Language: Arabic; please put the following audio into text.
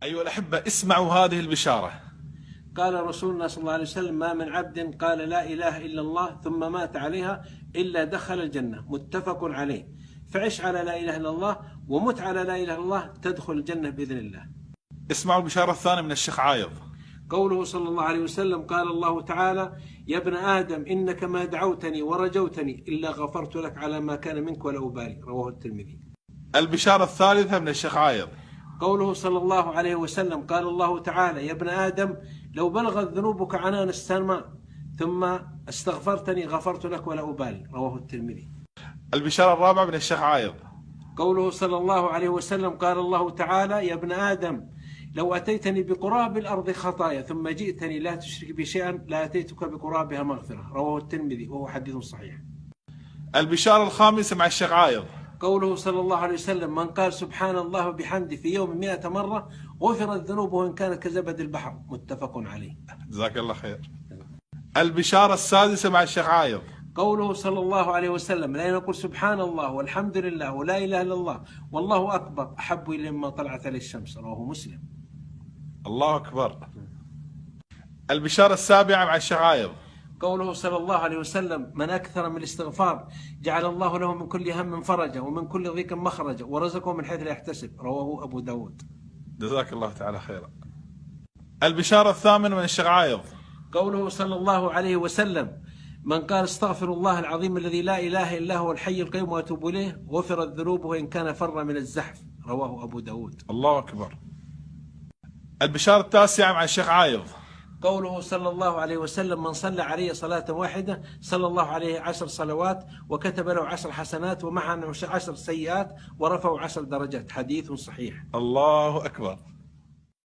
أيها الأحبة، اسمعوا هذه البشارة. قال رسولنا صلى الله عليه وسلم: ما من عبد قال لا إله إلا الله ثم مات عليها إلا دخل الجنة. متفق عليه. فعش على لا إله إلا الله ومت على لا إله إلا الله، تدخل الجنة بإذن الله. اسمعوا البشارة الثانية من الشيخ عايض. قوله صلى الله عليه وسلم: قال الله تعالى: يا ابن آدم إنك ما دعوتني ورجوتني إلا غفرت لك على ما كان منك ولا أبالي. رواه الترمذي. البشارة الثالثة من الشيخ عايض. قوله صلى الله عليه وسلم: قال الله تعالى: يا ابن آدم لو بلغت ذنوبك عنان السماء ثم استغفرتني غفرت لك ولا أبالي. رواه الترمذي. البشارة الرابعة من الشيخ عايض. قوله صلى الله عليه وسلم: قال الله تعالى: يا ابن آدم لو أتيتني بقراب الأرض خطايا ثم جئتني لا تشرك بي شيئا لأتيتك بقرابها مغفرة. رواه الترمذي وهو حديث صحيح. البشارة الخامسة مع الشيخ عايض. قوله صلى الله عليه وسلم: من قال سبحان الله وبحمده في يوم 100 مرة غفرت ذنوبه وإن كانت كزبد البحر. متفق عليه. جزاك الله خير. البشارة السادسة مع الشيخ عايض. قوله صلى الله عليه وسلم: لا نقول سبحان الله والحمد لله ولا إله إلا الله والله أكبر أحب إلي مما طلعت عليه الشمس. رواه مسلم. الله أكبر. البشارة السابعة مع الشيخ عايض. قوله صلى الله عليه وسلم: من أكثر من الاستغفار جعل الله له من كل هم فرجا ومن كل ضيق مخرجا ورزقه من حيث لا يحتسب. رواه أبو داود. جزاك الله تعالى خيرا. البشارة الثامنة من الشيخ عايض. قوله صلى الله عليه وسلم: من قال استغفر الله العظيم الذي لا إله إلا هو الحي القيوم وأتوب إليه غفرت ذنوبه وإن كان فر من الزحف. رواه أبو داود. الله أكبر. البشارة التاسعة مع الشيخ عايض. قوله صلى الله عليه وسلم: من صلى علي صلاة واحدة صلى الله عليه 10 صلوات وكتب له 10 حسنات ومعه 10 سيئات ورفعه 10 درجات. حديث صحيح. الله أكبر.